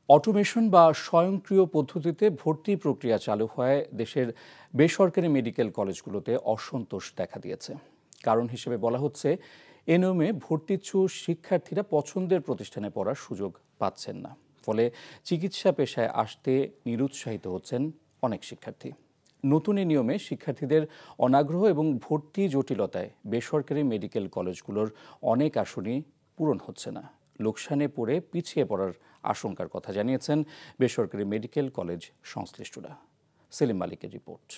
Automation বা স্বয়ংক্রিয় পদ্ধতিতে ভর্তি প্রক্রিয়া চালু হওয়ায় দেশের বেসরকারি মেডিকেল কলেজগুলোতে অসন্তোষ দেখা দিয়েছে। কারণ হিসেবে বলা হচ্ছে, এ নিয়মে ভর্তিচ্ছু শিক্ষার্থীরা পছন্দের প্রতিষ্ঠানে পড়ার সুযোগ পাচ্ছেন না। ফলে চিকিৎসা পেশায় আসতে নিরুৎসাহিত হচ্ছেন অনেক শিক্ষার্থী। নতুন এই নিয়মে শিক্ষার্থীদের অনাগ্রহ এবং ভর্তি জটিলতায় বেসরকারি মেডিকেল কলেজগুলোর অনেক আসনই পূরণ হচ্ছে না। লোকসানে পড়ে পিছিয়ে পড়ার আশঙ্কার কথা জানিয়েছেন বেসরকারি মেডিকেল কলেজ সংশ্লিষ্টরা। সেলিম মালিকের রিপোর্ট।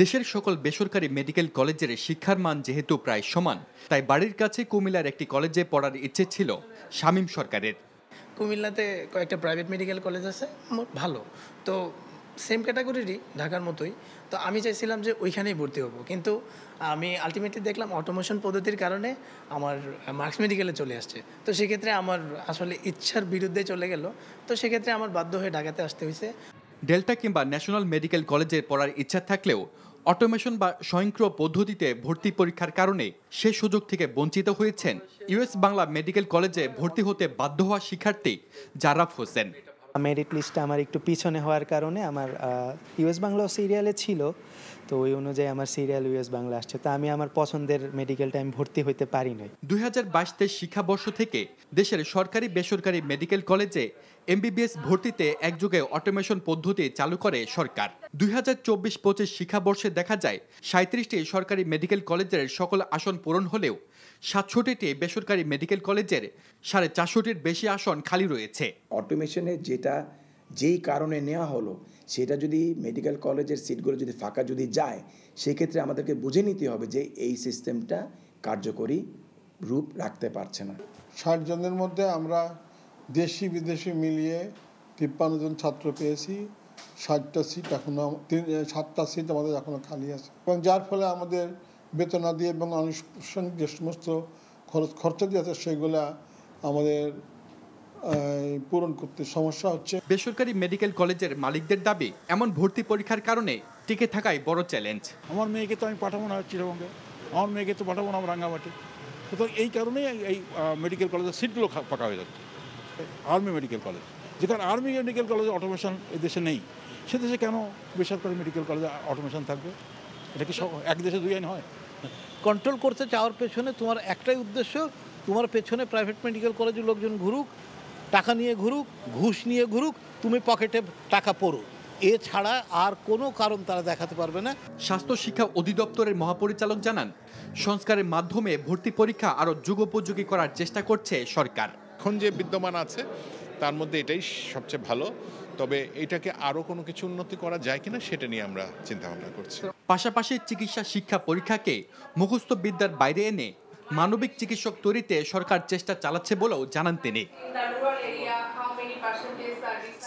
দেশের সকল বেসরকারি মেডিকেল কলেজের শিক্ষার মান যেহেতু প্রায় সমান, তাই বাড়ির কাছে কুমিল্লার একটি কলেজে পড়ার ইচ্ছে ছিল শামীম সরকারের। কুমিল্লাতে কয়েকটা প্রাইভেট মেডিকেল কলেজ আছে, ভালো, তো সেম ক্যাটাগরিরই, ঢাকার মতোই। তো আমি চাইছিলাম যে ওইখানেই ভর্তি হব, কিন্তু আমি আলটিমেটলি দেখলাম অটোমেশন পদ্ধতির কারণে আমার মার্কস মেডিকেলে চলে আসছে। তো সেক্ষেত্রে আমার আসলে ইচ্ছার বিরুদ্ধে চলে গেল। তো সেক্ষেত্রে আমার বাধ্য হয়ে ঢাকাতে আসতে হয়েছে। ডেল্টা কিংবা ন্যাশনাল মেডিকেল কলেজে পড়ার ইচ্ছা থাকলেও অটোমেশন বা স্বয়ংক্রিয় পদ্ধতিতে ভর্তি পরীক্ষার কারণে সে সুযোগ থেকে বঞ্চিত হয়েছেন ইউএস বাংলা মেডিকেল কলেজে ভর্তি হতে বাধ্য হওয়া শিক্ষার্থী জারাফ হোসেন। মেরিট লিস্টে আমার একটু পিছনে হওয়ার কারণে আমার ইউএস বাংলাও সিরিয়ালে ছিল, তো ওই অনুযায়ী আমার সিরিয়াল ইউএস বাংলা আসছে। তো আমি আমার পছন্দের মেডিকেলটা আমি ভর্তি হতে পারি নাই। 2022-23 শিক্ষাবর্ষ থেকে দেশের সরকারি বেসরকারি মেডিকেল কলেজে এমবিবিএস ভর্তিতে একযোগে অটোমেশন পদ্ধতি চালু করে সরকার। 2024-25 শিক্ষাবর্ষে দেখা যায় 37টি সরকারি মেডিকেল কলেজের সকল আসন পূরণ হলেও 67টি বেসরকারি মেডিকেল কলেজের 450-টির বেশি আসন খালি রয়েছে। অটোমেশনে যেই কারণে নেওয়া হলো, সেটা যদি মেডিকেল কলেজের সিটগুলো যদি ফাঁকা যদি যায়, সেক্ষেত্রে আমাদেরকে বুঝে নিতে হবে যে এই সিস্টেমটা কার্যকরী রূপ রাখতে পারছে না। 60 জনের মধ্যে আমরা দেশি বিদেশি মিলিয়ে 53 জন ছাত্র পেয়েছি। 7টা সিট আমাদের এখনো খালি আছে, এবং যার ফলে আমাদের বেতনাদি এবং আনুষঙ্গিক যে সমস্ত খরচা দিয়ে আছে সেগুলা আমাদের পূরণ করতে সমস্যা হচ্ছে। বেসরকারি মেডিকেল কলেজের মালিকদের দাবি, এমন ভর্তি পরীক্ষার কারণে টিকে থাকাই বড় চ্যালেঞ্জ। আমার মেয়েকে তো আমি পাঠাবো না চিটাগঙ্গে, আমার মেয়েকে তো পাঠাবো না রাঙ্গামাটি। সুতরাং এই কারণেই এই মেডিকেল কলেজের সিটগুলো ফাঁকা হয়ে যাচ্ছে। আর্মি মেডিকেল কলেজ, যেখানে আর্মি মেডিকেল কলেজে অটোমেশন এই দেশে নেই, সে দেশে কেন বেসরকারি মেডিকেল কলেজে অটোমেশন থাকবে? এটা কি এক দেশে দুই আইন হয়? কন্ট্রোল করতে চাওয়ার পেছনে তোমার একটাই উদ্দেশ্য, তোমার পেছনে প্রাইভেট মেডিকেল কলেজের লোকজন ঘুরুক, টাকা নিয়ে ঘুরুক, ঘুষ নিয়ে ঘুরুক, তুমি পকেটে টাকা পড়ো, এছাড়া আর কোনো কারণ তারা দেখাতে পারবে না। স্বাস্থ্য শিক্ষা অধিদপ্তরের মহাপরিচালক জানান, সংস্কারের মাধ্যমে ভর্তি পরীক্ষা আরও যুগোপযোগী করার চেষ্টা করছে সরকার। এখন যে বিদ্যমান আছে তার মধ্যে এটাই সবচেয়ে ভালো, তবে এটাকে আরও কোনো কিছু উন্নতি করা যায় কিনা সেটা নিয়ে আমরা চিন্তা ভাবনা করছি। পাশাপাশি চিকিৎসা শিক্ষা পরীক্ষাকে মুখস্থ বিদ্যার বাইরে এনে মানবিক চিকিৎসক তৈরিতে সরকার চেষ্টা চালাচ্ছে বলেও জানান তিনি।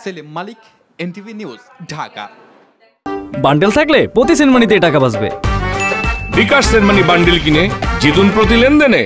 সেলিম মালিক, এনটিভি নিউজ, ঢাকা। বান্ডেল থাকলে প্রতি সেনমানিতে টাকা বাঁচবে। বিকাশ সেনমানি বান্ডেল কিনে জিতুন প্রতি লেনদেনে।